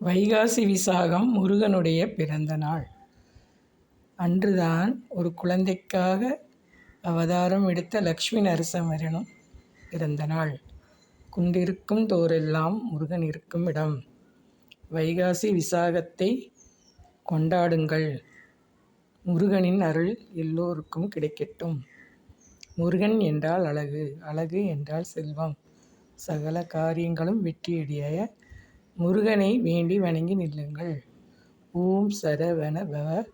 வைகாசி விசாகம் முருகனுடைய பிறந்த நாள். அன்றுதான் ஒரு குழந்தைக்காக அவதாரம் எடுத்த லக்ஷ்மி நரசிம்மரின் பிறந்த நாள். குண்டிருக்கும் தோரெல்லாம் முருகன் இருக்கும் இடம். வைகாசி விசாகத்தை கொண்டாடுங்கள். முருகனின் அருள் எல்லோருக்கும் கிடைக்கட்டும். முருகன் என்றால் அழகு, அழகு என்றால் செல்வம். சகல காரியங்களும் வெற்றியடைய முருகனை வேண்டி வணங்கி நில்லுங்கள். ஓம் சரவண பவ.